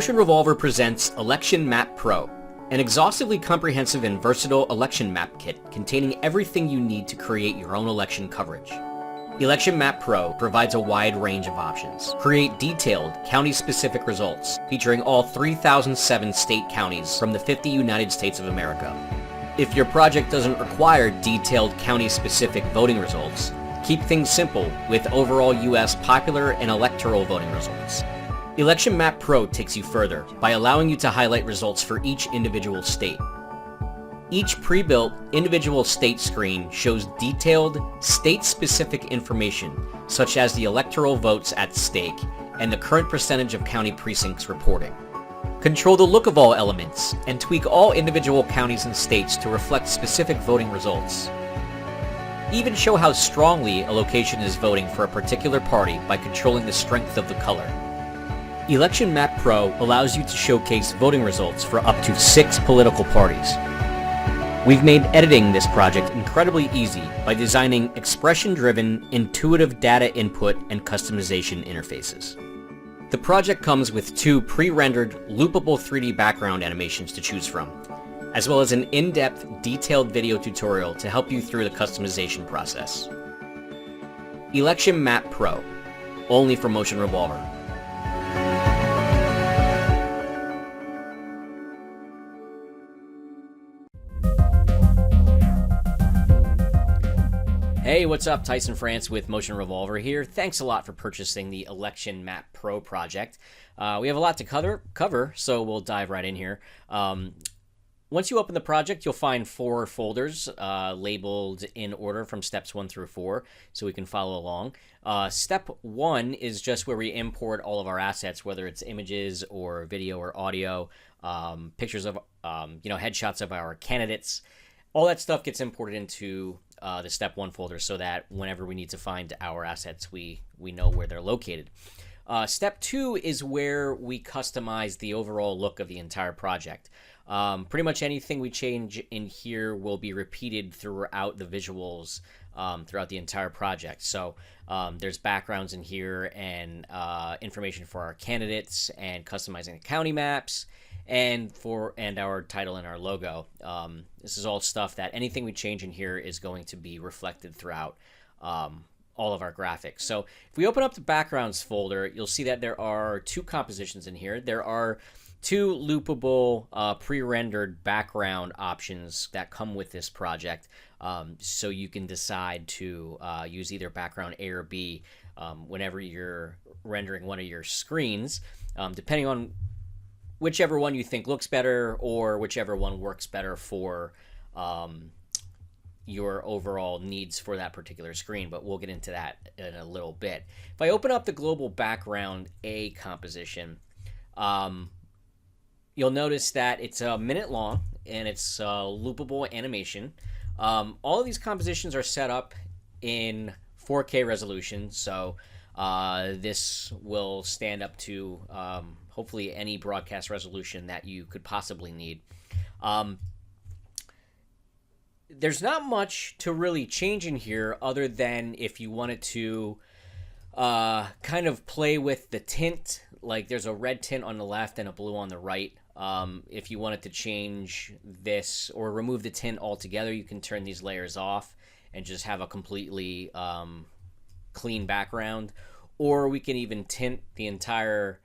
Motion Revolver presents Election Map Pro, an exhaustively comprehensive and versatile election map kit containing everything you need to create your own election coverage. Election Map Pro provides a wide range of options. Create detailed, county-specific results featuring all 3,007 state counties from the 50 United States of America. If your project doesn't require detailed county-specific voting results, keep things simple with overall U.S. popular and electoral voting results. Election Map Pro takes you further by allowing you to highlight results for each individual state. Each pre-built individual state screen shows detailed, state-specific information, such as the electoral votes at stake and the current percentage of county precincts reporting. Control the look of all elements and tweak all individual counties and states to reflect specific voting results. Even show how strongly a location is voting for a particular party by controlling the strength of the color. Election Map Pro allows you to showcase voting results for up to 6 political parties. We've made editing this project incredibly easy by designing expression-driven, intuitive data input and customization interfaces. The project comes with 2 pre-rendered, loopable 3D background animations to choose from, as well as an in-depth, detailed video tutorial to help you through the customization process. Election Map Pro, only for Motion Revolver. Hey, what's up? Tyson France with Motion Revolver here. Thanks a lot for purchasing the Election Map Pro project. We have a lot to cover, so we'll dive right in here. Once you open the project, you'll find 4 folders labeled in order from steps 1 through 4, so we can follow along. Step 1 is just where we import all of our assets, whether it's images or video or audio, pictures of, headshots of our candidates. All that stuff gets imported into the Step 1 folder so that whenever we need to find our assets, we know where they're located. Step 2 is where we customize the overall look of the entire project. Pretty much anything we change in here will be repeated throughout the visuals throughout the entire project. So there's backgrounds in here and information for our candidates and customizing the county maps and our title and our logo. This is all stuff that anything we change in here is going to be reflected throughout all of our graphics. So if we open up the backgrounds folder, you'll see that there are 2 compositions in here. There are 2 loopable pre-rendered background options that come with this project, so you can decide to use either background A or B whenever you're rendering one of your screens, depending on whichever one you think looks better or whichever one works better for your overall needs for that particular screen, but we'll get into that in a little bit. If I open up the global background A composition, you'll notice that it's a minute long and it's a loopable animation. All of these compositions are set up in 4K resolution, so this will stand up to hopefully any broadcast resolution that you could possibly need. There's not much to really change in here other than if you wanted to kind of play with the tint, like there's a red tint on the left and a blue on the right. If you wanted to change this or remove the tint altogether, you can turn these layers off and just have a completely clean background. Or we can even tint the entire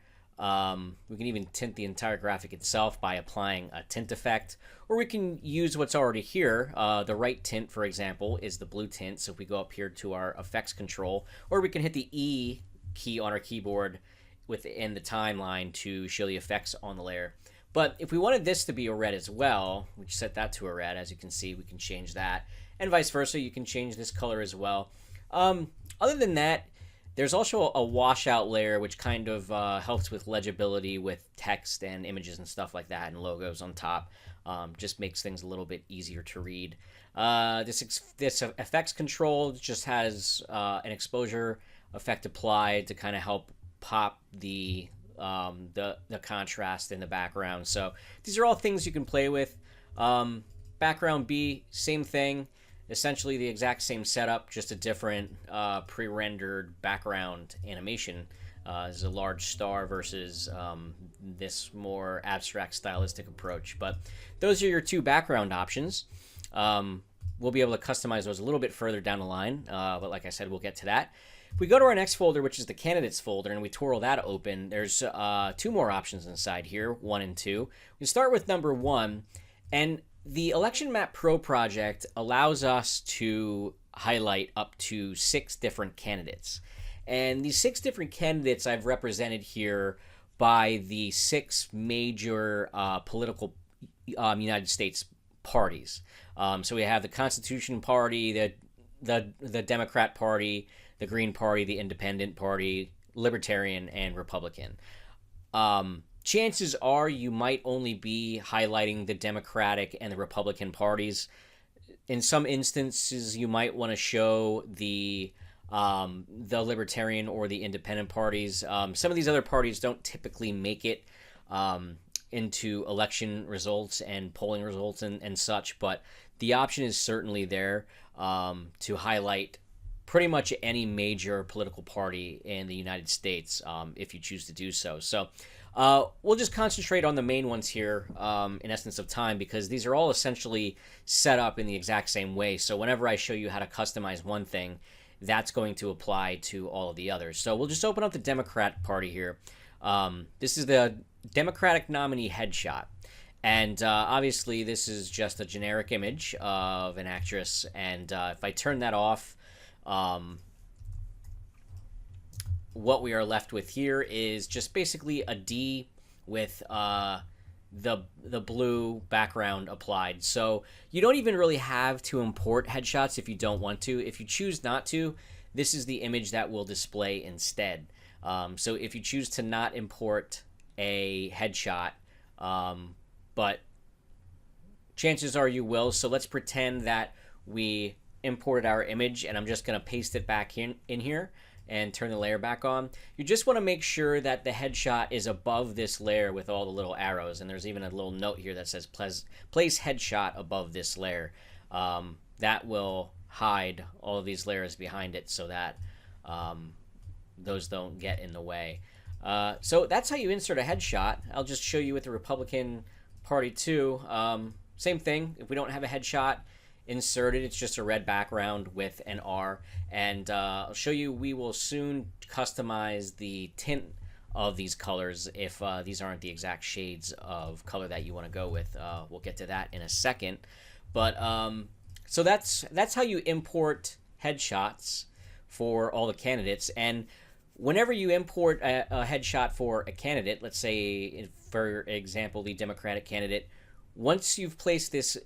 graphic itself by applying a tint effect. Or we can use what's already here. The right tint, for example, is the blue tint. So if we go up here to our effects control, or we can hit the E key on our keyboard within the timeline to show the effects on the layer. But if we wanted this to be a red as well, we set that to a red. As you can see, we can change that. And vice versa, you can change this color as well. Other than that, there's also a washout layer, which kind of helps with legibility with text and images and stuff like that, and logos on top. Just makes things a little bit easier to read. This effects control just has an exposure effect applied to kind of help pop the contrast in the background. So these are all things you can play with. Background B, same thing. Essentially the exact same setup, just a different pre-rendered background animation This is a large star versus this more abstract stylistic approach. But those are your two background options. We'll be able to customize those a little bit further down the line, but like I said, we'll get to that. If we go to our next folder, which is the candidates folder, and we twirl that open, there's two more options inside here, 1 and 2. We start with number 1, and the Election Map Pro project allows us to highlight up to 6 different candidates. And these 6 different candidates I've represented here by the 6 major political United States parties. So we have the Constitution Party, the Democrat Party, the Green Party, the Independent Party, Libertarian, and Republican. Chances are you might only be highlighting the Democratic and the Republican parties. In some instances, you might want to show the Libertarian or the Independent parties. Some of these other parties don't typically make it into election results and polling results and such, but the option is certainly there to highlight pretty much any major political party in the United States if you choose to do so. So we'll just concentrate on the main ones here in essence of time, because these are all essentially set up in the exact same way. So whenever I show you how to customize one thing, that's going to apply to all of the others. So we'll just open up the Democrat Party here. This is the Democratic nominee headshot. And obviously this is just a generic image of an actress. And if I turn that off, what we are left with here is just basically a D with the blue background applied. So you don't even really have to import headshots if you don't want to. If you choose not to, this is the image that will display instead. So if you choose to not import a headshot, but chances are you will. So let's pretend that we imported our image, and I'm just going to paste it back in here and turn the layer back on. You just want to make sure that the headshot is above this layer with all the little arrows, and there's even a little note here that says place headshot above this layer. That will hide all of these layers behind it so that those don't get in the way. So that's how you insert a headshot. I'll just show you with the Republican Party too. Same thing. If we don't have a headshot inserted, it's just a red background with an R. And I'll show you, we will soon customize the tint of these colors if these aren't the exact shades of color that you want to go with. We'll get to that in a second. But so that's how you import headshots for all the candidates. And whenever you import a headshot for a candidate, let's say, for example, the Democratic candidate, once you've placed this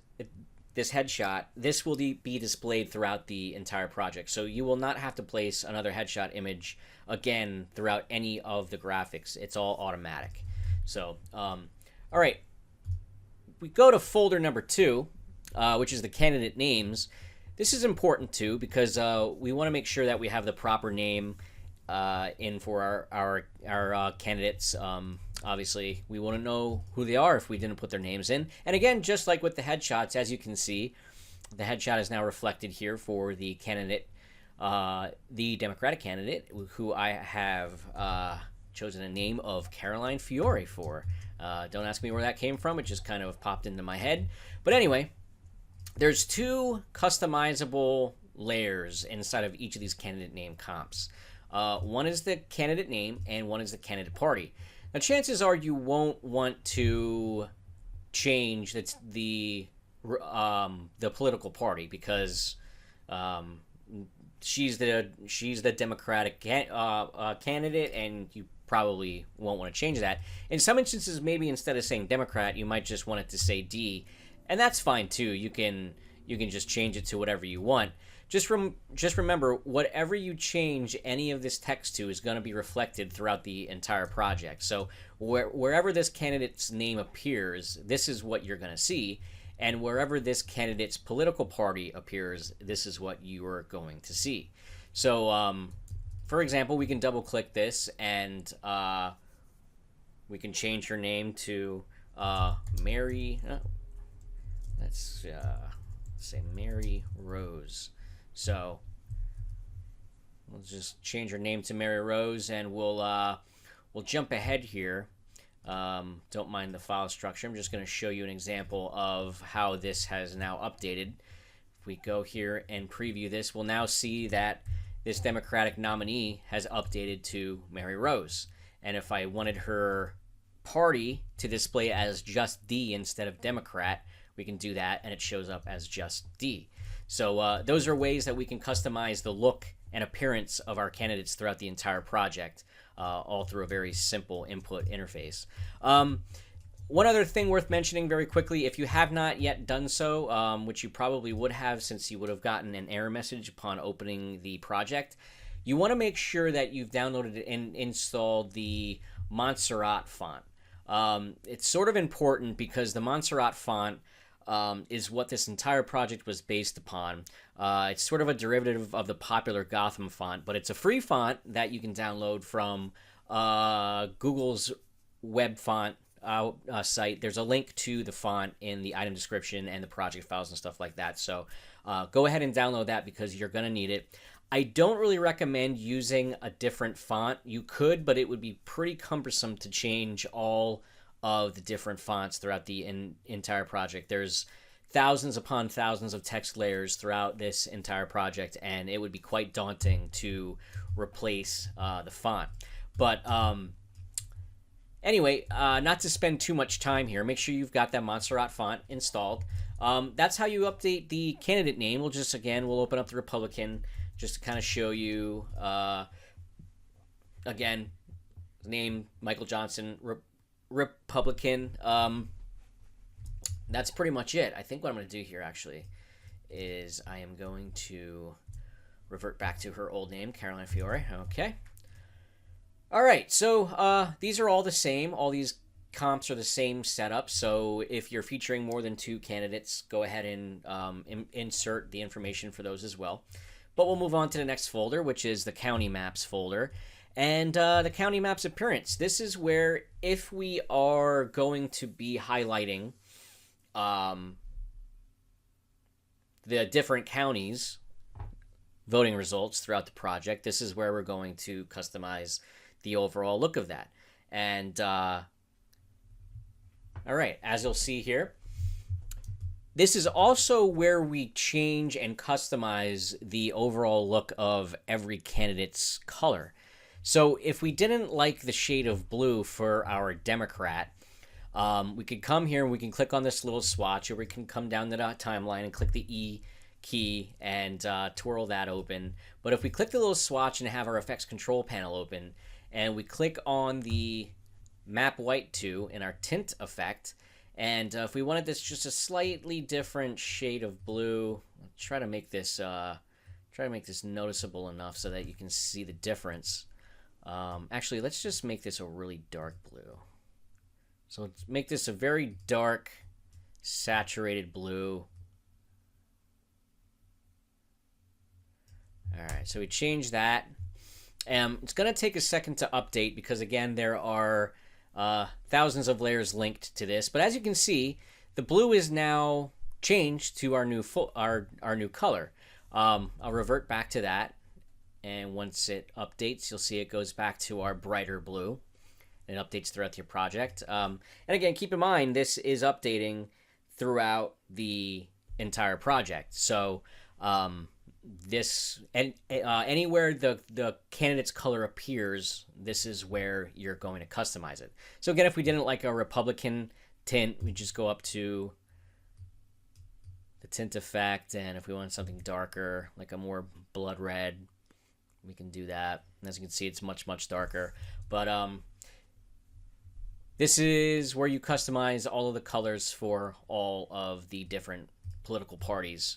headshot, this will be displayed throughout the entire project. So you will not have to place another headshot image again throughout any of the graphics. It's all automatic. So, all right. We go to folder number 2, which is the candidate names. This is important too, because we want to make sure that we have the proper name in for our candidates. Obviously, we want to know who they are if we didn't put their names in. And again, just like with the headshots, as you can see, the headshot is now reflected here for the candidate, the Democratic candidate, who I have chosen a name of Caroline Fiore for. Don't ask me where that came from. It just kind of popped into my head. But anyway, there's 2 customizable layers inside of each of these candidate name comps. One is the candidate name, and one is the candidate party. Now, chances are you won't want to change the political party, because she's the Democratic candidate, and you probably won't want to change that. In some instances, maybe instead of saying Democrat, you might just want it to say D, and that's fine too. You can just change it to whatever you want. Just remember, whatever you change any of this text to is going to be reflected throughout the entire project. So wherever this candidate's name appears, this is what you're going to see. And wherever this candidate's political party appears, this is what you are going to see. So, for example, we can double-click this, and we can change her name to Mary. Let's say Mary Rose. So We'll just change her name to Mary Rose, and we'll jump ahead here. Don't mind the file structure. I'm just going to show you an example of how this has now updated. If we go here and preview this, we'll now see that this Democratic nominee has updated to Mary Rose. And if I wanted her party to display as just D instead of Democrat, we can do that, and it shows up as just D. So those are ways that we can customize the look and appearance of our candidates throughout the entire project, all through a very simple input interface. One other thing worth mentioning very quickly, if you have not yet done so, which you probably would have since you would have gotten an error message upon opening the project, you want to make sure that you've downloaded and installed the Montserrat font. It's sort of important because the Montserrat font is what this entire project was based upon. It's sort of a derivative of the popular Gotham font, but it's a free font that you can download from Google's web font site. There's a link to the font in the item description and the project files and stuff like that. So go ahead and download that because you're going to need it. I don't really recommend using a different font. You could, but it would be pretty cumbersome to change all of the different fonts throughout the entire project. There's thousands upon thousands of text layers throughout this entire project, and it would be quite daunting to replace the font. But anyway, not to spend too much time here, make sure you've got that Montserrat font installed. That's how you update the candidate name. We'll open up the Republican just to kind of show you, again, name Michael Johnson, Republican. That's pretty much it. I think what I'm going to do here actually is I am going to revert back to her old name, Caroline Fiore. Okay. All right. So these are all the same. All these comps are the same setup. So if you're featuring more than 2 candidates, go ahead and insert the information for those as well. But we'll move on to the next folder, which is the County Maps folder. And the County Maps appearance. This is where if we are going to be highlighting the different counties' voting results throughout the project, this is where we're going to customize the overall look of that. And all right, as you'll see here, this is also where we change and customize the overall look of every candidate's color. So if we didn't like the shade of blue for our Democrat, we could come here and we can click on this little swatch, or we can come down the timeline and click the E key and twirl that open. But if we click the little swatch and have our effects control panel open, and we click on the map white 2 in our tint effect, and if we wanted this just a slightly different shade of blue, I'll try to make this noticeable enough so that you can see the difference. Actually, let's just make this a really dark blue. So let's make this a very dark, saturated blue. All right, so we change that. It's going to take a second to update because, again, there are thousands of layers linked to this. But as you can see, the blue is now changed to our new our new color. I'll revert back to that. And once it updates, you'll see it goes back to our brighter blue. It updates throughout your project. And again, keep in mind, this is updating throughout the entire project. So anywhere the candidate's color appears, this is where you're going to customize it. So again, if we didn't like a Republican tint, we just go up to the tint effect. And if we want something darker, like a more blood red, we can do that. As you can see, it's much, much darker. But this is where you customize all of the colors for all of the different political parties.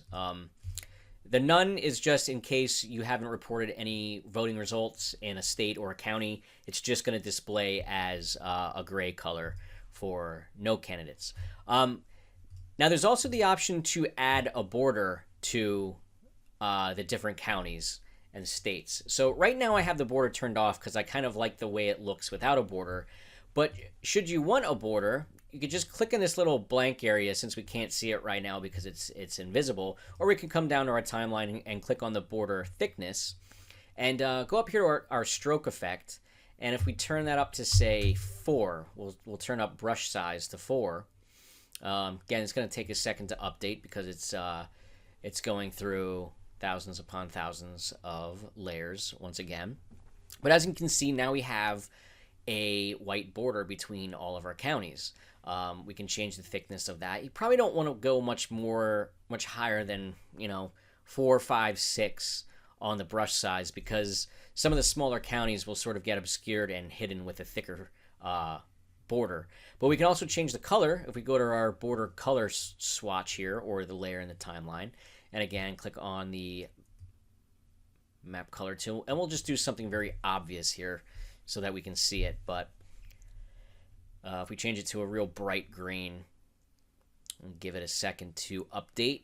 The none is just in case you haven't reported any voting results in a state or a county. It's just going to display as a gray color for no candidates. Now, there's also the option to add a border to the different counties and states. So right now I have the border turned off because I kind of like the way it looks without a border. But should you want a border, you could just click in this little blank area since we can't see it right now because it's invisible. Or we can come down to our timeline and click on the border thickness. And go up here to our stroke effect, and if we turn that up to say 4, we'll turn up brush size to 4. Again, it's going to take a second to update because it's going through thousands upon thousands of layers once again. But as you can see, now we have a white border between all of our counties. We can change the thickness of that. You probably don't want to go much higher than 4, 5, 6 on the brush size, because some of the smaller counties will sort of get obscured and hidden with a thicker border. But we can also change the color if we go to our border color swatch here, or the layer in the timeline, and again click on the map color tool, and we'll just do something very obvious here so that we can see it. But if we change it to a real bright green and give it a second to update,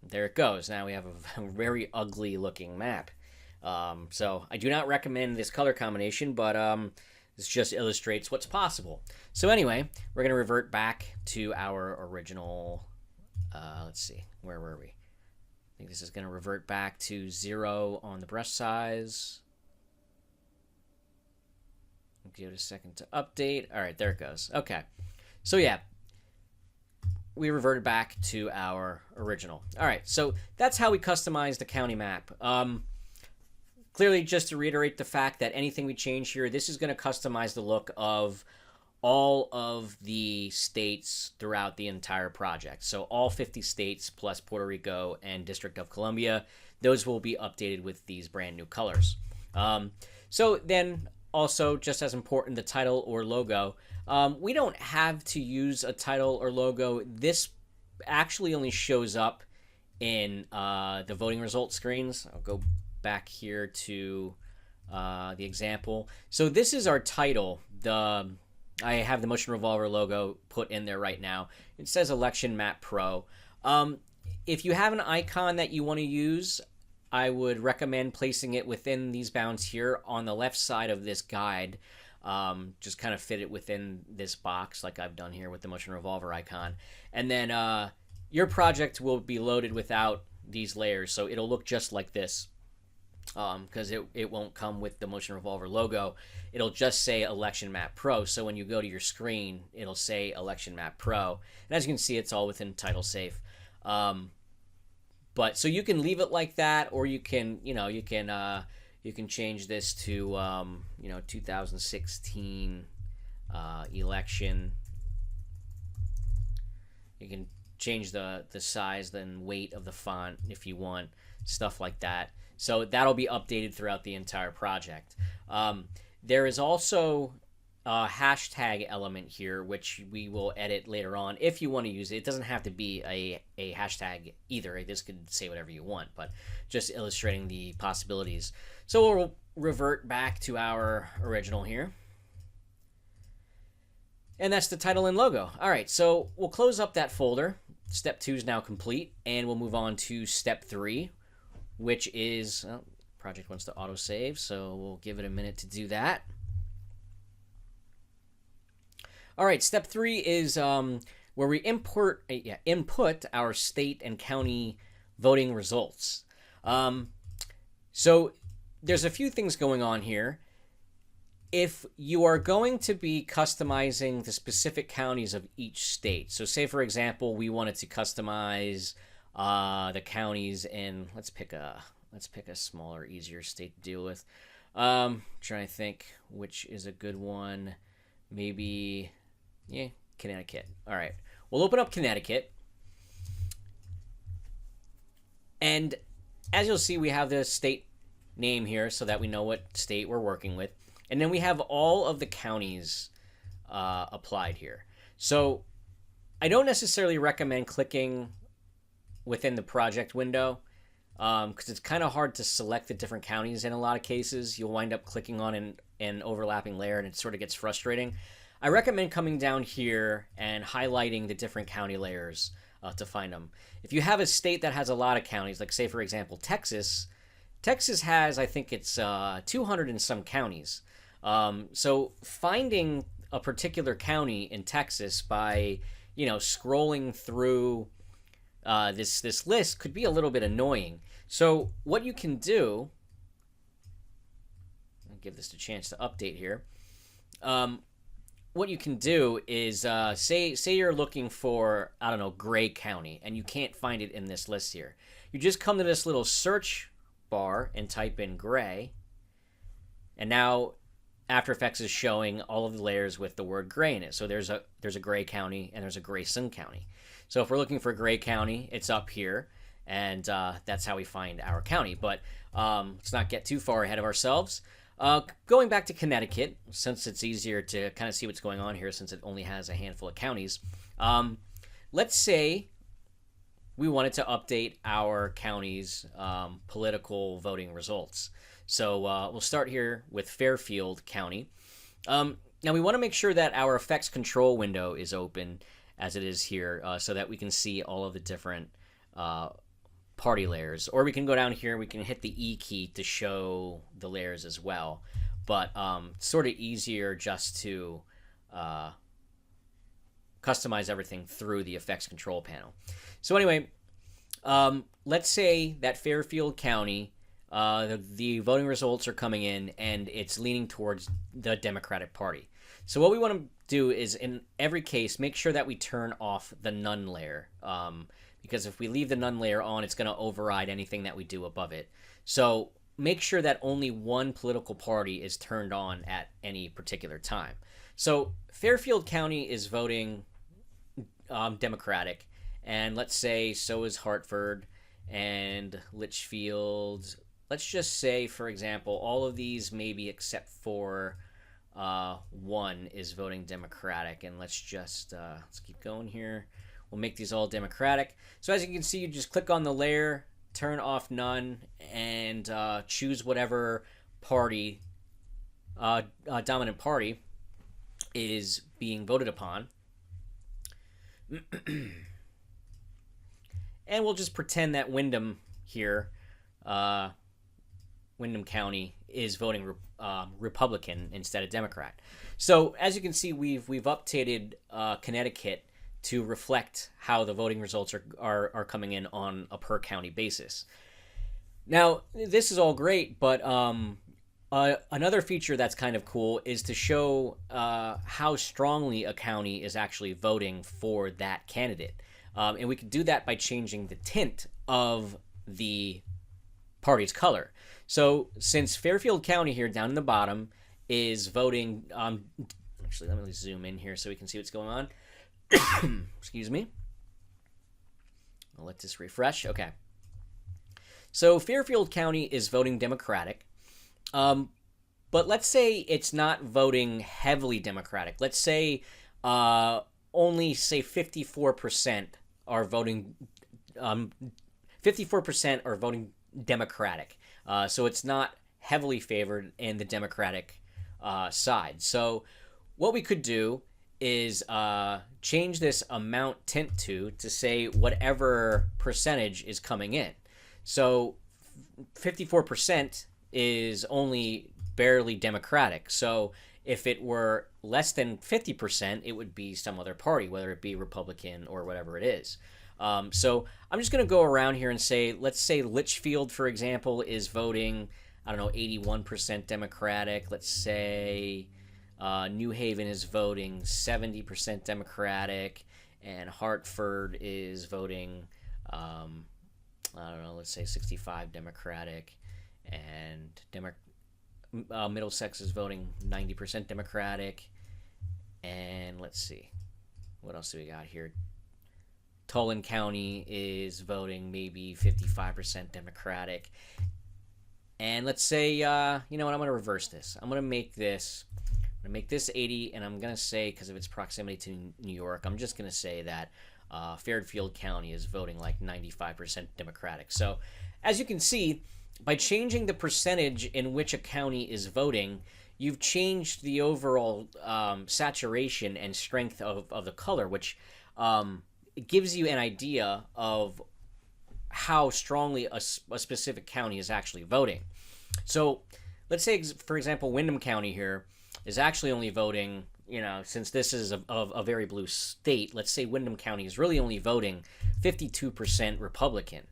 there it goes. Now we have a very ugly looking map. So I do not recommend this color combination, but this just illustrates what's possible. So anyway, we're going to revert back to our original, let's see, where were we? I think this is going to revert back to 0 on the brush size. Give it a second to update. All right, there it goes. Okay. So yeah, we reverted back to our original. All right, so that's how we customize the county map. Clearly, just to reiterate the fact that anything we change here, this is going to customize the look of all of the states throughout the entire project. So all 50 states plus Puerto Rico and District of Columbia, those will be updated with these brand new colors. So then also, just as important, the title or logo. We don't have to use a title or logo. This actually only shows up in the voting results screens. I'll go back here to the example. So this is our title. I have the Motion Revolver logo put in there right now. It says Election Map Pro. If you have an icon that you want to use, I would recommend placing it within these bounds here on the left side of this guide. Just kind of fit it within this box like I've done here with the Motion Revolver icon. And then your project will be loaded without these layers, so it'll look just like this. Because it won't come with the Motion Revolver logo. It'll just say Election Map Pro. So when you go to your screen, it'll say Election Map Pro. And as you can see, it's all within title safe. But so you can leave it like that, or you can change this to 2016 election. You can change the size and weight of the font if you want, stuff like that. So that'll be updated throughout the entire project. There is also a hashtag element here, which we will edit later on if you want to use it. It doesn't have to be a hashtag either. This could say whatever you want, but just illustrating the possibilities. So we'll revert back to our original here. And that's the title and logo. All right, so we'll close up that folder. Step 2 is now complete, and we'll move on to step 3, which is, well, project wants to autosave, so we'll give it a minute to do that. All right, step 3 is where we input our state and county voting results. So there's a few things going on here. If you are going to be customizing the specific counties of each state, so say for example we wanted to customize the counties in, let's pick a smaller, easier state to deal with. Trying to think which is a good one. Maybe, yeah, Connecticut. All right, we'll open up Connecticut, and as you'll see, we have the state name here so that we know what state we're working with, and then we have all of the counties applied here. So I don't necessarily recommend clicking within the project window because it's kind of hard to select the different counties in a lot of cases. You'll wind up clicking on an overlapping layer and it sort of gets frustrating. I recommend coming down here and highlighting the different county layers to find them. If you have a state that has a lot of counties, like say for example Texas has, I think it's 200 and some counties. So finding a particular county in Texas by scrolling through this list could be a little bit annoying. So what you can do give this a chance to update here. What you can do is say you're looking for, I don't know, Gray County, and you can't find it in this list here. You just come to this little search bar and type in Gray, and now After Effects is showing all of the layers with the word gray in it. So there's a Gray County and there's a Grayson County. So if we're looking for Gray County, it's up here, and that's how we find our county. But let's not get too far ahead of ourselves. Going back to Connecticut, since it's easier to kind of see what's going on here since it only has a handful of counties, let's say we wanted to update our county's political voting results. So we'll start here with Fairfield County. Now we want to make sure that our effects control window is open as it is here so that we can see all of the different party layers, or we can go down here, we can hit the E key to show the layers as well, but it's sort of easier just to customize everything through the effects control panel. So anyway, let's say that Fairfield County, the voting results are coming in and it's leaning towards the Democratic Party. So what we want to do is, in every case, make sure that we turn off the none layer, because if we leave the none layer on, it's going to override anything that we do above it. So make sure that only one political party is turned on at any particular time. So Fairfield County is voting Democratic, and let's say so is Hartford and Litchfield. Let's just say, for example, all of these maybe except for one is voting Democratic, and let's keep going here. We'll make these all Democratic. So as you can see, you just click on the layer, turn off none, and choose whatever party, dominant party, is being voted upon. And we'll just pretend that Windham here, Windham County, is voting Republican instead of Democrat. So as you can see, we've updated Connecticut to reflect how the voting results are coming in on a per county basis. Now, this is all great, but another feature that's kind of cool is to show how strongly a county is actually voting for that candidate. And we can do that by changing the tint of the party's color. So since Fairfield County here down in the bottom is voting, actually let me zoom in here so we can see what's going on. Excuse me. I'll let this refresh. Okay. So Fairfield County is voting Democratic. But let's say it's not voting heavily Democratic. Let's say only, say, 54% are voting 54% are voting Democratic. So it's not heavily favored in the Democratic side. So what we could do is change this amount tint to say whatever percentage is coming in. So 54% is only barely Democratic. So if it were less than 50%, it would be some other party, whether it be Republican or whatever it is. So I'm just going to go around here and say, let's say Litchfield, for example, is voting, I don't know, 81% Democratic. Let's say New Haven is voting 70% Democratic, and Hartford is voting, I don't know, let's say 65 Democratic, and Middlesex is voting 90% Democratic, and let's see, what else do we got here? Tulane County is voting maybe 55% Democratic, and let's say, you know what, I'm going to reverse this. I'm going to make this 80, and I'm going to say, because of its proximity to New York, I'm just going to say that Fairfield County is voting like 95% Democratic. So as you can see, by changing the percentage in which a county is voting, you've changed the overall saturation and strength of the color, which it gives you an idea of how strongly a specific county is actually voting. So let's say, for example, Windham County here is actually only voting, you know, since this is a very blue state, let's say Windham County is really only voting 52% Republican,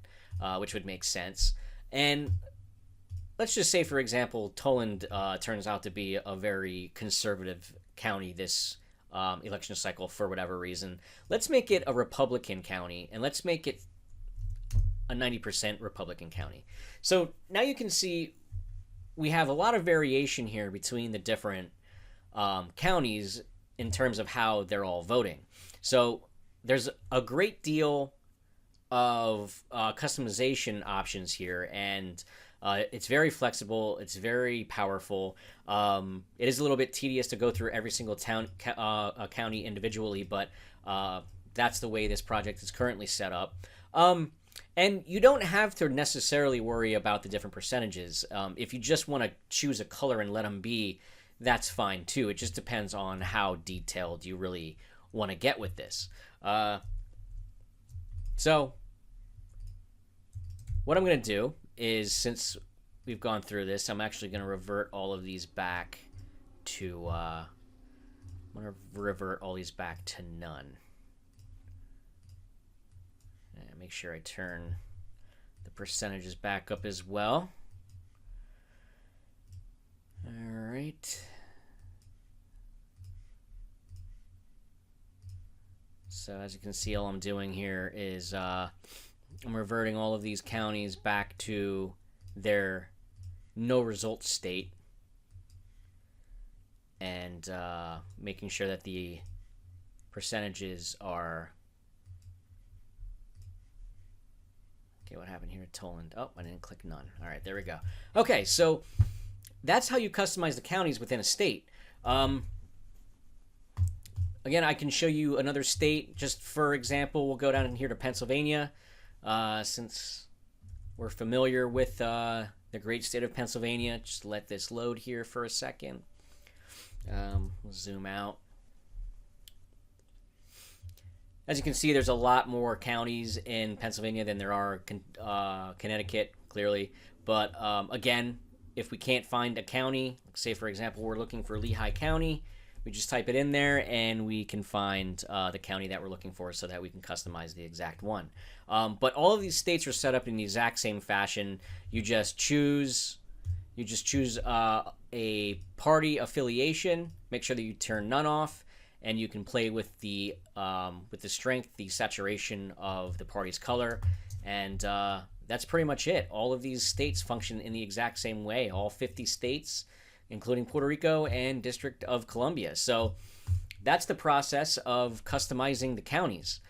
which would make sense. And let's just say, for example, Toland turns out to be a very conservative county this election cycle for whatever reason. Let's make it a Republican county, and let's make it a 90% Republican county. So now you can see we have a lot of variation here between the different counties in terms of how they're all voting. So there's a great deal of customization options here, and it's very flexible. It's very powerful. It is a little bit tedious to go through every single county individually, but that's the way this project is currently set up. And you don't have to necessarily worry about the different percentages. If you just want to choose a color and let them be, that's fine too. It just depends on how detailed you really want to get with this. So what I'm going to do is, since we've gone through this, I'm actually going to revert all of these back to I'm going to revert all these back to none. And make sure I turn the percentages back up as well. All right. So as you can see, all I'm doing here is I'm reverting all of these counties back to their no result state, and making sure that the percentages are... Okay, what happened here at Toland? Oh, I didn't click none. All right, there we go. Okay, so that's how you customize the counties within a state. Again, I can show you another state. Just for example, we'll go down in here to Pennsylvania, since we're familiar with the great state of Pennsylvania. Just let this load here for a second. We'll zoom out. As you can see, there's a lot more counties in Pennsylvania than there are Connecticut, clearly. But again, if we can't find a county, say for example, we're looking for Lehigh County, we just type it in there and we can find the county that we're looking for, so that we can customize the exact one. But all of these states are set up in the exact same fashion. You just choose a party affiliation, make sure that you turn none off, and you can play with the strength, the saturation of the party's color, and that's pretty much it. All of these states function in the exact same way, all 50 states, including Puerto Rico and District of Columbia. So that's the process of customizing the counties.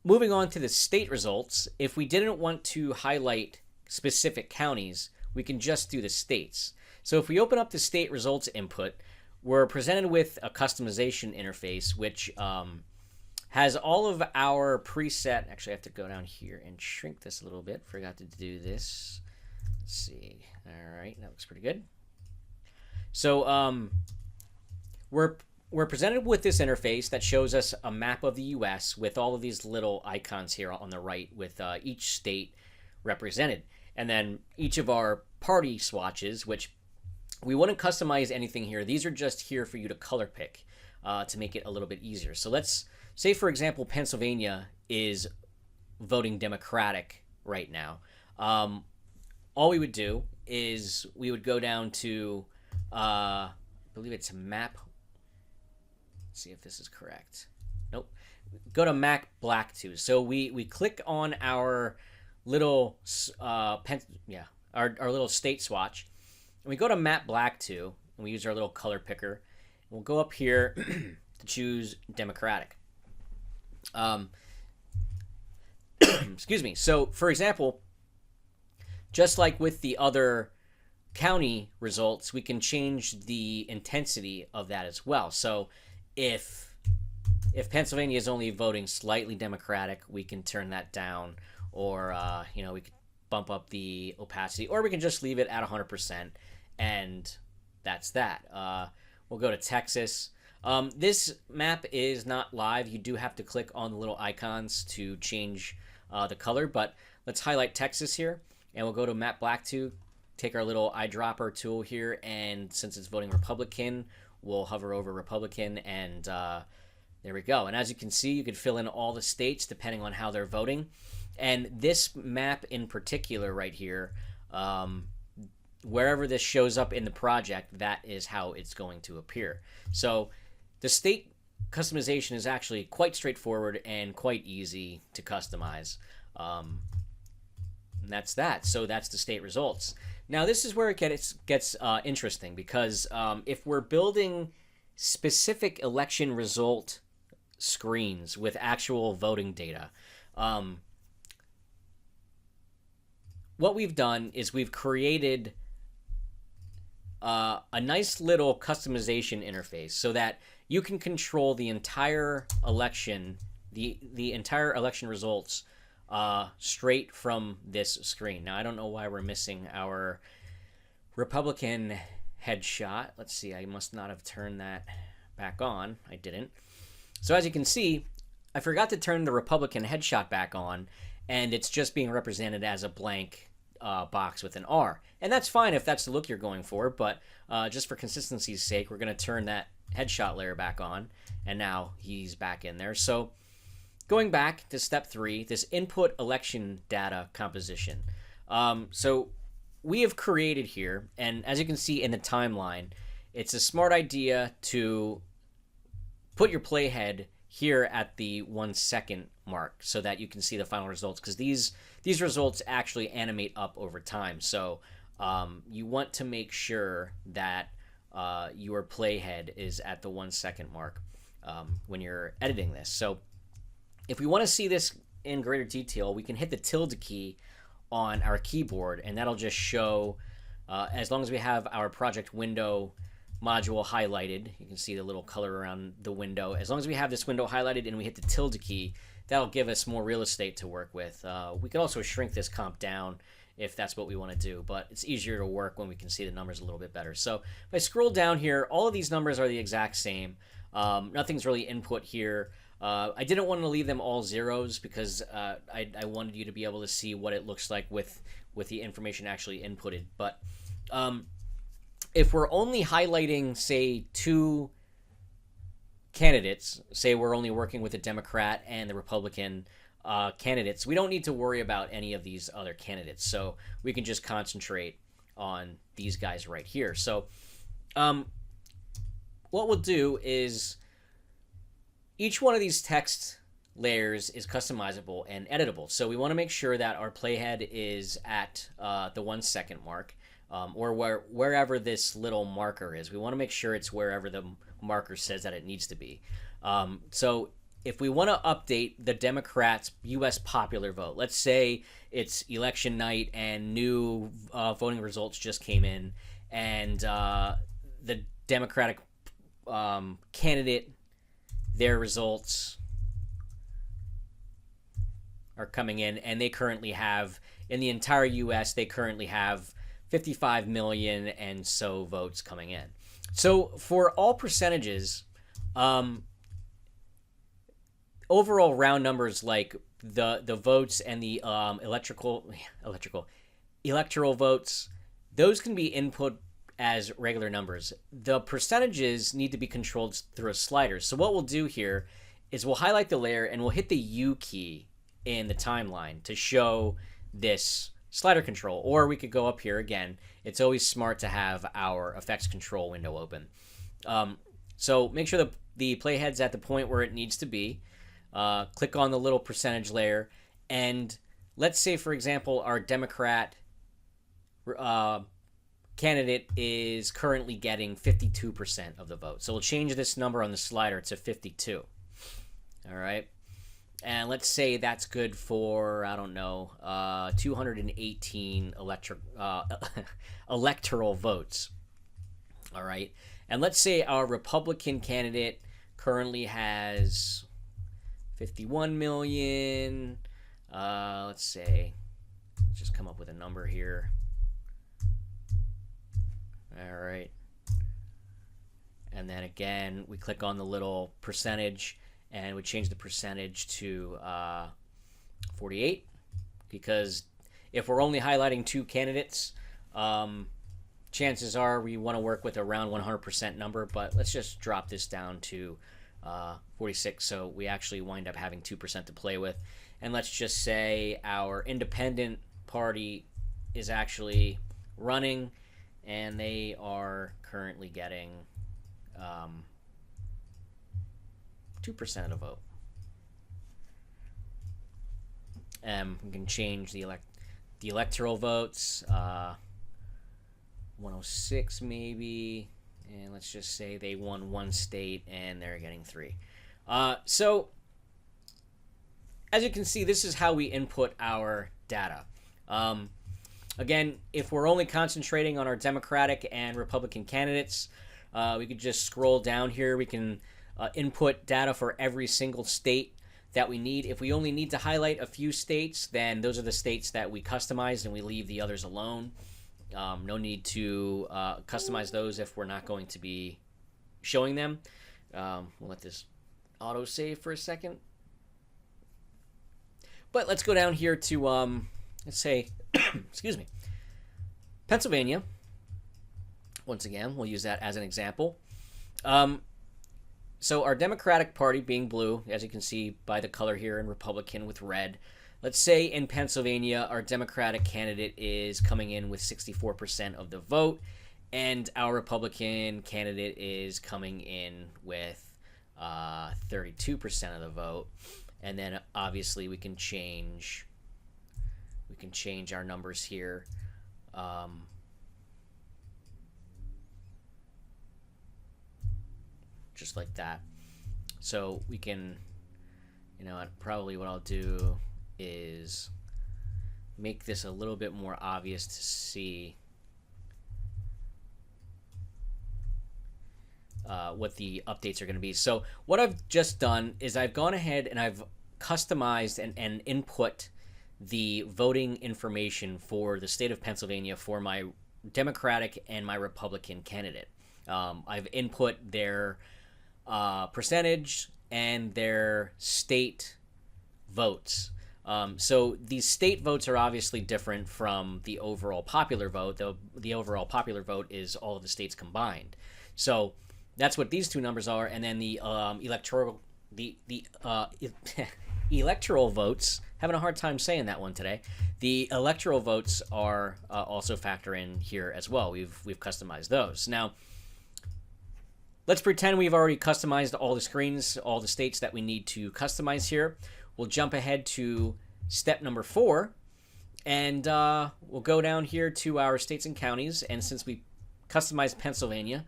Moving on to the state results, if we didn't want to highlight specific counties, we can just do the states. So if we open up the state results input, we're presented with a customization interface, which has all of our preset... Actually, I have to go down here and shrink this a little bit. Forgot to do this. Let's see. All right, that looks pretty good. So we're presented with this interface that shows us a map of the U.S. with all of these little icons here on the right, with each state represented. And then each of our party swatches, which we wouldn't customize anything here. These are just here for you to color pick to make it a little bit easier. So let's say, for example, Pennsylvania is voting Democratic right now. All we would do is we would go down to, I believe it's map. Let's see if this is correct. Nope. Go to map black 2. So we click on our little our little state swatch, and we go to map black 2, and we use our little color picker. We'll go up here to choose Democratic. Excuse me. So, for example, just like with the other county results, we can change the intensity of that as well. So if Pennsylvania is only voting slightly Democratic, we can turn that down, or we could bump up the opacity, or we can just leave it at 100%, and that's that. We'll go to Texas. This map is not live. You do have to click on the little icons to change the color, but let's highlight Texas here, and we'll go to map black 2, take our little eyedropper tool here, and since it's voting Republican, we'll hover over Republican, and there we go. And as you can see, you could fill in all the states depending on how they're voting. And this map in particular right here wherever this shows up in the project, that is how it's going to appear. So the state customization is actually quite straightforward and quite easy to customize. And that's that. So that's the state results. Now this is where it gets interesting, because if we're building specific election result screens with actual voting data, what we've done is we've created a nice little customization interface so that you can control the entire election, the entire election results straight from this screen. Now, I don't know why we're missing our Republican headshot. Let's see, I must not have turned that back on. I didn't. So as you can see, I forgot to turn the Republican headshot back on, and it's just being represented as a blank box with an R. And that's fine if that's the look you're going for, but just for consistency's sake, we're going to turn that headshot layer back on, and now he's back in there. So going back to step 3, this input election data composition. So we have created here, and as you can see in the timeline, it's a smart idea to put your playhead here at the 1 second mark so that you can see the final results, because these results actually animate up over time. So you want to make sure that your playhead is at the 1 second mark when you're editing this. So if we want to see this in greater detail, we can hit the tilde key on our keyboard, and that'll just show, as long as we have our project window module highlighted, you can see the little color around the window. As long as we have this window highlighted and we hit the tilde key, that'll give us more real estate to work with. We can also shrink this comp down if that's what we want to do, but it's easier to work when we can see the numbers a little bit better. So if I scroll down here, all of these numbers are the exact same. Nothing's really input here. I didn't want to leave them all zeros because I wanted you to be able to see what it looks like with the information actually inputted. But if we're only highlighting, say, 2 candidates, say we're only working with the Democrat and the Republican candidates, we don't need to worry about any of these other candidates. So we can just concentrate on these guys right here. So what we'll do is each one of these text layers is customizable and editable. So we want to make sure that our playhead is at the 1 second mark, or wherever this little marker is. We want to make sure it's wherever the marker says that it needs to be. So if we want to update the Democrats' U.S. popular vote, let's say it's election night and new voting results just came in, and the Democratic candidate, their results are coming in, and they currently have, in the entire U.S., they currently have 55 million and so votes coming in. So for all percentages, overall round numbers like the votes and the electoral votes, those can be input as regular numbers. The percentages need to be controlled through a slider. So what we'll do here is we'll highlight the layer and we'll hit the U key in the timeline to show this slider control. Or we could go up here again. It's always smart to have our effects control window open. So make sure the playhead's at the point where it needs to be. Click on the little percentage layer, and let's say, for example, our Democrat candidate is currently getting 52% of the vote. So we'll change this number on the slider to 52. All right. And let's say that's good for, I don't know, 218 electoral votes. All right. And let's say our Republican candidate currently has 51 million. Let's say, let's just come up with a number here. All right. And then again, we click on the little percentage and we change the percentage to 48, because if we're only highlighting 2 candidates, chances are we want to work with around 100% number, but let's just drop this down to 46, so we actually wind up having 2% to play with. And let's just say our independent party is actually running, and they are currently getting 2% of the vote. We can change the electoral votes, 106 maybe, and let's just say they won one state and they're getting 3. So as you can see, this is how we input our data. Again, if we're only concentrating on our Democratic and Republican candidates, we could just scroll down here. We can input data for every single state that we need. If we only need to highlight a few states, then those are the states that we customize and we leave the others alone. No need to customize those if we're not going to be showing them. We'll let this auto save for a second. But let's go down here to, let's say, excuse me, Pennsylvania. Once again, we'll use that as an example. So our Democratic Party being blue, as you can see by the color here, and Republican with red. Let's say in Pennsylvania, our Democratic candidate is coming in with 64% of the vote, and our Republican candidate is coming in with 32% of the vote. And then obviously we can change our numbers here. Just like that. So we can, probably what I'll do is make this a little bit more obvious to see what the updates are going to be. So what I've just done is I've gone ahead and I've customized and input the voting information for the state of Pennsylvania for my Democratic and my Republican candidate. I've input their percentage and their state votes. So these state votes are obviously different from the overall popular vote. The overall popular vote is all of the states combined. So that's what these two numbers are, and then the electoral votes. Having a hard time saying that one today. The electoral votes are also factor in here as well. We've customized those. Now, let's pretend we've already customized all the screens, all the states that we need to customize here. We'll jump ahead to step number 4, and we'll go down here to our states and counties. And since we customized Pennsylvania,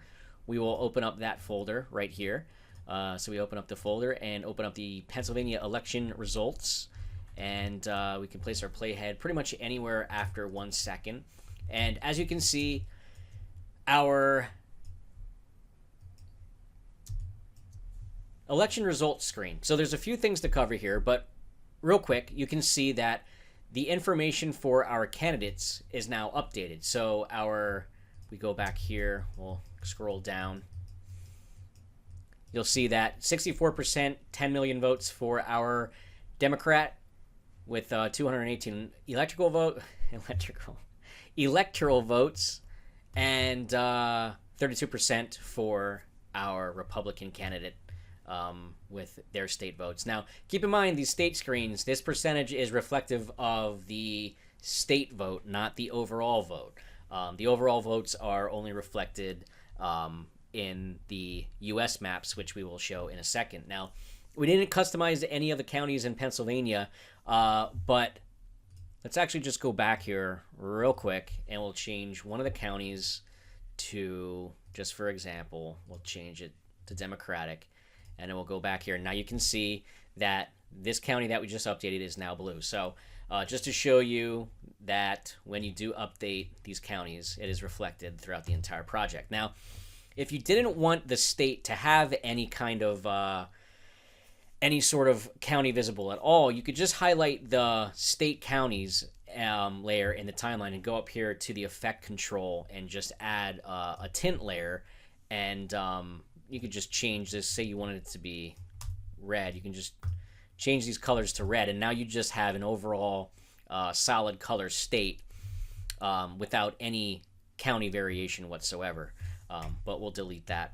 we will open up that folder right here. So we open up the folder and open up the Pennsylvania election results. And we can place our playhead pretty much anywhere after 1 second. And as you can see, our election results screen. So there's a few things to cover here, but real quick, you can see that the information for our candidates is now updated. So we go back here, we'll scroll down. You'll see that 64%, 10 million votes for our Democrat with 218 electoral votes, and 32% for our Republican candidate with their state votes. Now, keep in mind, these state screens, this percentage is reflective of the state vote, not the overall vote. The overall votes are only reflected in the U.S. maps, which we will show in a second. Now, we didn't customize any of the counties in Pennsylvania, but let's actually just go back here real quick, and we'll change one of the counties to, just for example, we'll change it to Democratic, and then we'll go back here. Now you can see that this county that we just updated is now blue. So just to show you that when you do update these counties, it is reflected throughout the entire project. Now, if you didn't want the state to have any kind of any sort of county visible at all, you could just highlight the state counties layer in the timeline and go up here to the effect control and just add a tint layer, and you could just change this. Say you wanted it to be red, you can just change these colors to red, and now you just have an overall solid color state without any county variation whatsoever. But we'll delete that.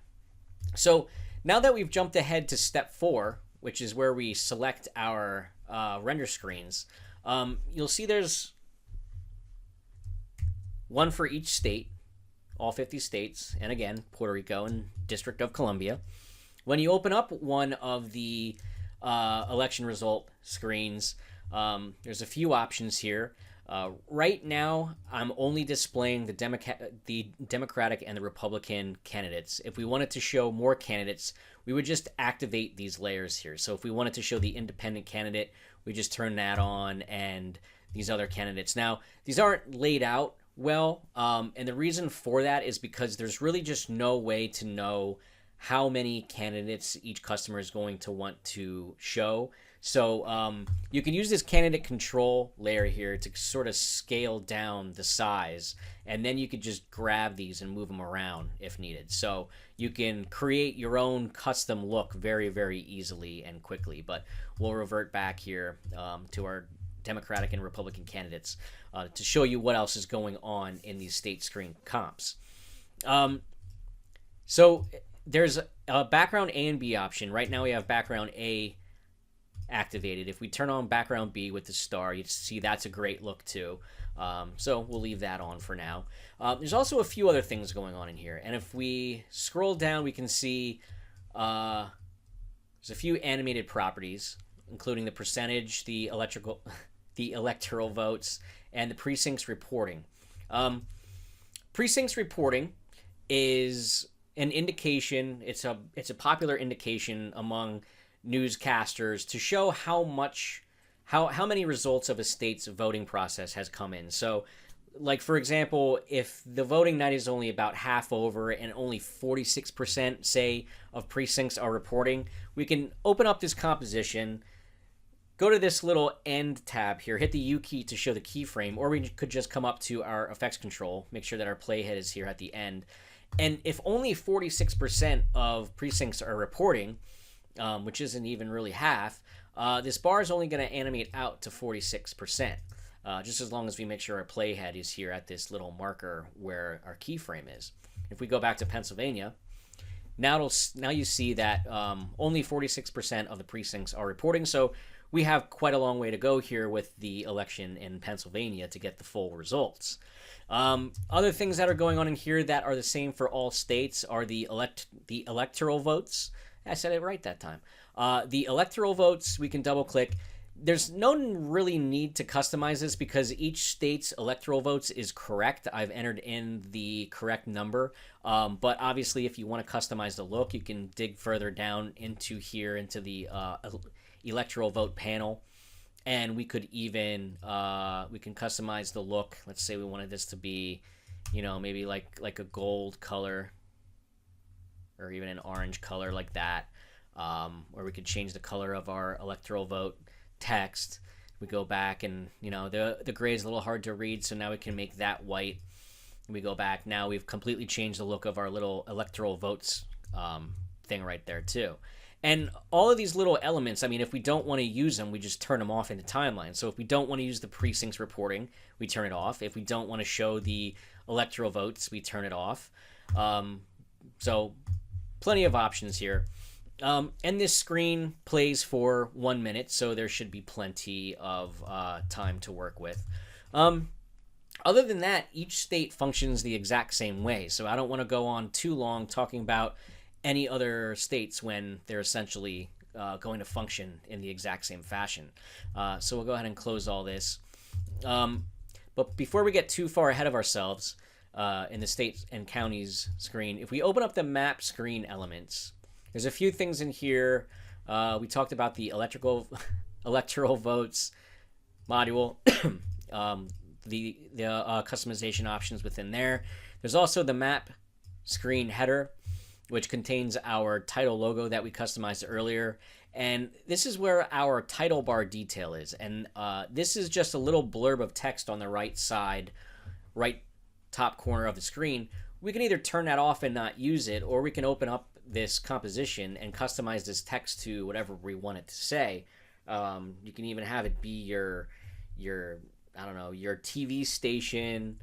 So now that we've jumped ahead to step 4, which is where we select our render screens, you'll see there's one for each state, all 50 states, and again, Puerto Rico and District of Columbia. When you open up one of the election result screens, there's a few options here. Right now, I'm only displaying the Democratic and the Republican candidates. If we wanted to show more candidates, we would just activate these layers here. So if we wanted to show the independent candidate, we just turn that on, and these other candidates. Now, these aren't laid out well, and the reason for that is because there's really just no way to know how many candidates each customer is going to want to show. So you can use this candidate control layer here to sort of scale down the size, and then you could just grab these and move them around if needed. So you can create your own custom look very, very easily and quickly. But we'll revert back here to our Democratic and Republican candidates to show you what else is going on in these state screen comps. So there's a background A and B option. Right now we have background A activated. If we turn on background B with the star, you see that's a great look too. So we'll leave that on for now. There's also a few other things going on in here, and if we scroll down, we can see there's a few animated properties, including the percentage, the electoral votes, and the precincts reporting. Precincts reporting is an indication. It's a popular indication among newscasters to show how many results of a state's voting process has come in. So, like for example, if the voting night is only about half over and only 46% say of precincts are reporting, we can open up this composition, go to this little end tab here, hit the U key to show the keyframe, or we could just come up to our effects control, make sure that our playhead is here at the end. And if only 46% of precincts are reporting, which isn't even really half, this bar is only going to animate out to 46%, just as long as we make sure our playhead is here at this little marker where our keyframe is. If we go back to Pennsylvania, now you see that only 46% of the precincts are reporting, so we have quite a long way to go here with the election in Pennsylvania to get the full results. Other things that are going on in here that are the same for all states are the electoral votes. I said it right that time. The electoral votes, we can double click. There's no really need to customize this because each state's electoral votes is correct. I've entered in the correct number. But obviously, if you want to customize the look, you can dig further down into here, into the electoral vote panel. And we could even, we can customize the look. Let's say we wanted this to be, maybe like a gold color, or even an orange color like that. Or we could change the color of our electoral vote text. We go back and, the gray is a little hard to read, so now we can make that white. We go back. Now we've completely changed the look of our little electoral votes thing right there too. And all of these little elements, if we don't want to use them, we just turn them off in the timeline. So if we don't want to use the precincts reporting, we turn it off. If we don't want to show the electoral votes, we turn it off. So plenty of options here. And this screen plays for 1 minute, so there should be plenty of time to work with. Other than that, each state functions the exact same way, so I don't want to go on too long talking about any other states when they're essentially going to function in the exact same fashion. So we'll go ahead and close all this. But before we get too far ahead of ourselves in the states and counties screen, if we open up the map screen elements, there's a few things in here. We talked about the electoral votes module, the customization options within there. There's also the map screen header, which contains our title logo that we customized earlier. And this is where our title bar detail is. And this is just a little blurb of text on the right side, right top corner of the screen. We can either turn that off and not use it, or we can open up this composition and customize this text to whatever we want it to say. You can even have it be your I don't know, your TV station,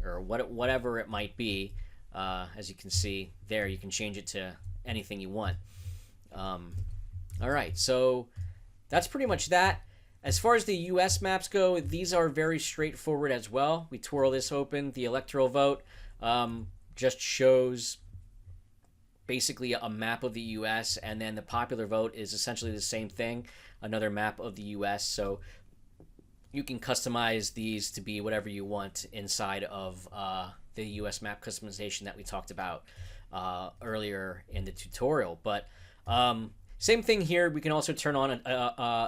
or whatever it might be. As you can see there, you can change it to anything you want. All right, so that's pretty much that. As far as the US maps go, these are very straightforward as well. We twirl this open. The electoral vote just shows basically a map of the US, and then the popular vote is essentially the same thing, another map of the US. So you can customize these to be whatever you want inside of the US map customization that we talked about earlier in the tutorial. But same thing here. We can also turn on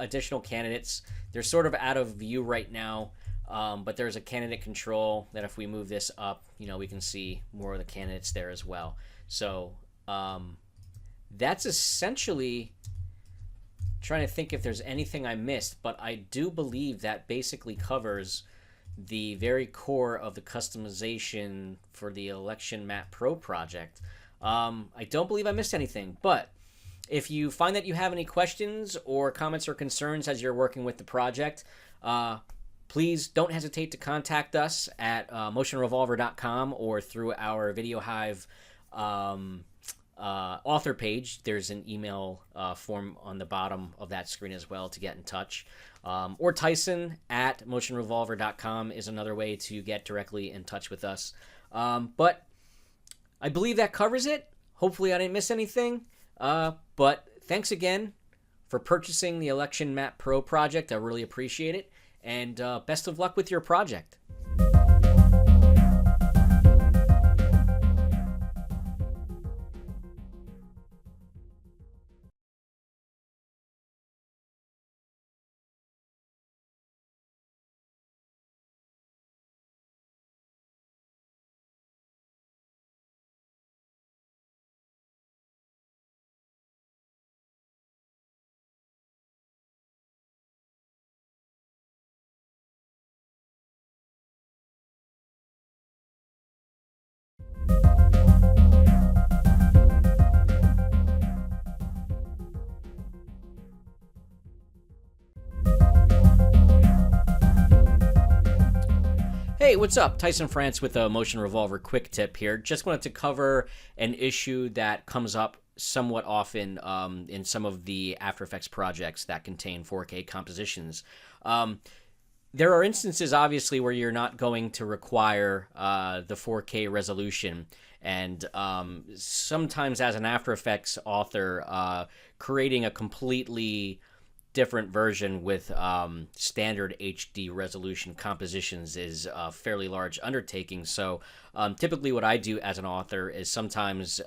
additional candidates. They're sort of out of view right now, but there's a candidate control that if we move this up, we can see more of the candidates there as well. So that's essentially, trying to think if there's anything I missed, but I do believe that basically covers the very core of the customization for the Election Map Pro project. I don't believe I missed anything, but if you find that you have any questions or comments or concerns as you're working with the project, please don't hesitate to contact us at motionrevolver.com or through our VideoHive author page. There's an email form on the bottom of that screen as well to get in touch. Or Tyson at motionrevolver.com is another way to get directly in touch with us. But I believe that covers it. Hopefully I didn't miss anything. But thanks again for purchasing the Election Map Pro project. I really appreciate it. And best of luck with your project. Hey, what's up? Tyson France with a Motion Revolver quick tip here. Just wanted to cover an issue that comes up somewhat often in some of the After Effects projects that contain 4K compositions. There are instances, obviously, where you're not going to require the 4K resolution. And sometimes as an After Effects author, creating a completely different version with standard HD resolution compositions is a fairly large undertaking. So typically what I do as an author is sometimes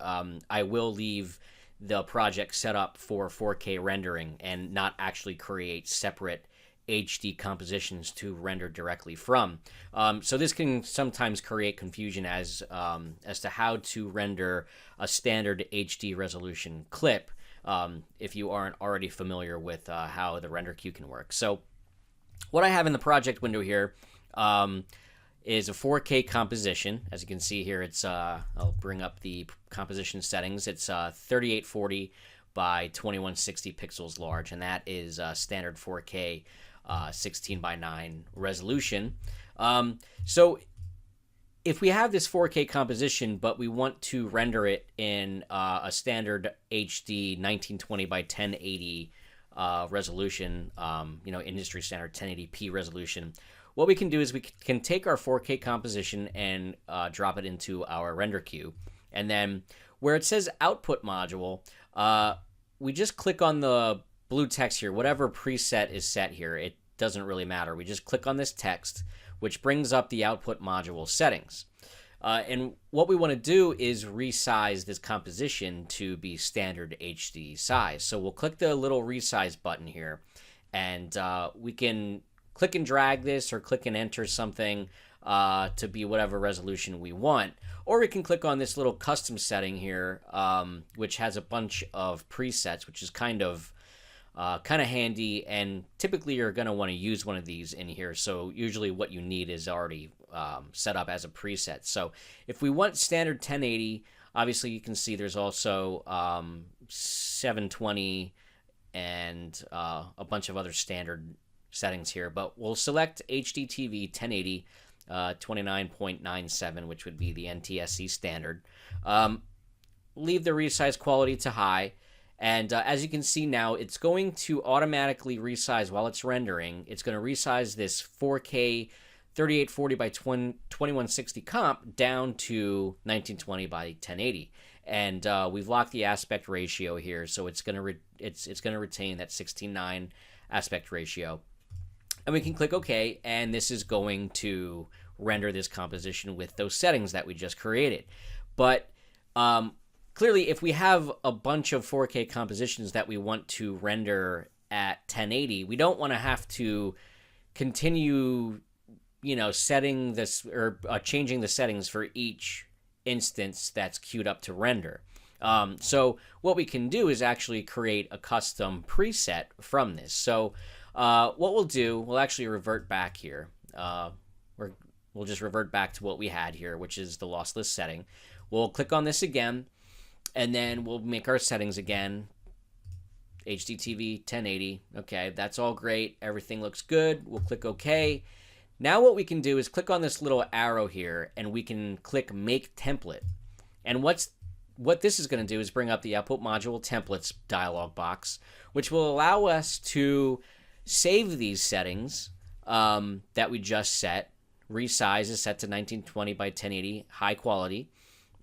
I will leave the project set up for 4K rendering and not actually create separate HD compositions to render directly from. So this can sometimes create confusion as to how to render a standard HD resolution clip if you aren't already familiar with how the render queue can work. So what I have in the project window here is a 4K composition. As you can see here, it's I'll bring up the composition settings. It's 3840 by 2160 pixels large, and that is standard 4K 16 by 9 resolution. So if we have this 4K composition, but we want to render it in a standard HD 1920 by 1080 resolution, industry standard 1080p resolution, what we can do is we can take our 4K composition and drop it into our render queue. And then where it says output module, we just click on the blue text here, whatever preset is set here. It doesn't really matter. We just click on this text, which brings up the output module settings. And what we want to do is resize this composition to be standard HD size. So we'll click the little resize button here, and we can click and drag this or click and enter something to be whatever resolution we want. Or we can click on this little custom setting here, which has a bunch of presets, which is kind of handy, and typically you're going to want to use one of these in here. So usually what you need is already set up as a preset. So if we want standard 1080, obviously you can see there's also 720 and a bunch of other standard settings here, but we'll select HDTV 1080 29.97, which would be the NTSC standard. Leave the resize quality to high. And as you can see now, it's going to automatically resize while it's rendering. It's going to resize this 4K 3840 by 2160 comp down to 1920 by 1080. And we've locked the aspect ratio here, so it's going to it's going to retain that 16:9 aspect ratio. And we can click OK, and this is going to render this composition with those settings that we just created. But clearly, if we have a bunch of 4K compositions that we want to render at 1080, we don't want to have to continue, setting this or changing the settings for each instance that's queued up to render. So what we can do is actually create a custom preset from this. So what we'll do, we'll actually revert back here. We'll just revert back to what we had here, which is the lossless setting. We'll click on this again, and then we'll make our settings again. HDTV 1080. Okay, that's all great. Everything looks good. We'll click OK. Now what we can do is click on this little arrow here, and we can click Make Template. And what this is going to do is bring up the Output Module Templates dialog box, which will allow us to save these settings that we just set. Resize is set to 1920 by 1080, high quality.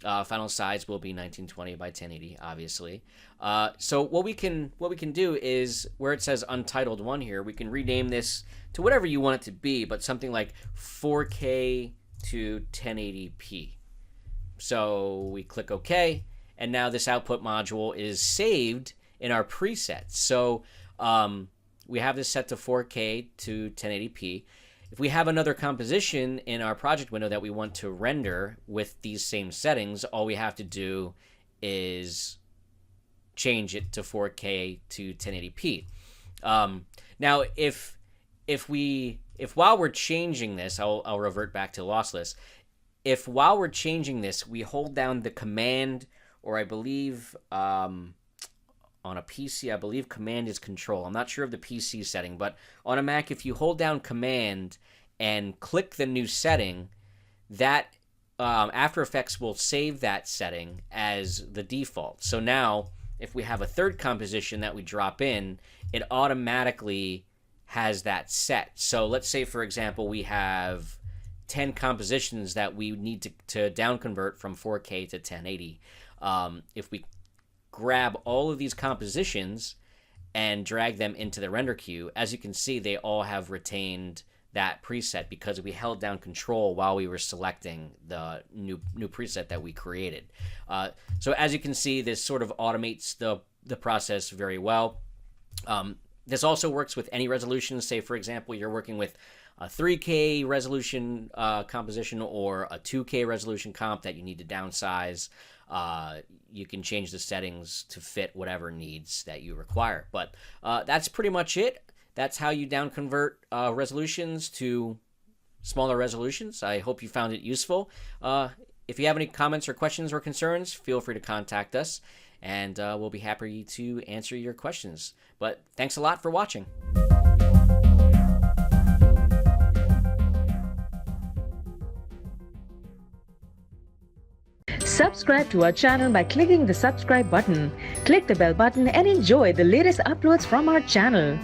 Final size will be 1920 by 1080, obviously. So what we can do is, where it says Untitled 1 here, we can rename this to whatever you want it to be, but something like 4K to 1080p. So we click OK, and now this output module is saved in our presets. So we have this set to 4K to 1080p. If we have another composition in our project window that we want to render with these same settings, all we have to do is change it to 4K to 1080p. Now, if while we're changing this, I'll revert back to lossless. If while we're changing this, we hold down the command, or I believe on a PC, I believe command is control. I'm not sure of the PC setting, but on a Mac, if you hold down command and click the new setting, that After Effects will save that setting as the default. So now, if we have a third composition that we drop in, it automatically has that set. So let's say, for example, we have 10 compositions that we need to down convert from 4K to 1080. If we grab all of these compositions and drag them into the render queue, as you can see, they all have retained that preset because we held down control while we were selecting the new preset that we created. So as you can see, this sort of automates the process very well. This also works with any resolution. Say, for example, you're working with a 3K resolution composition or a 2K resolution comp that you need to downsize. You can change the settings to fit whatever needs that you require. But that's pretty much it. That's how you down convert resolutions to smaller resolutions. I hope you found it useful. If you have any comments or questions or concerns, feel free to contact us, and we'll be happy to answer your questions. But thanks a lot for watching. Subscribe to our channel by clicking the subscribe button. Click the bell button and enjoy the latest uploads from our channel.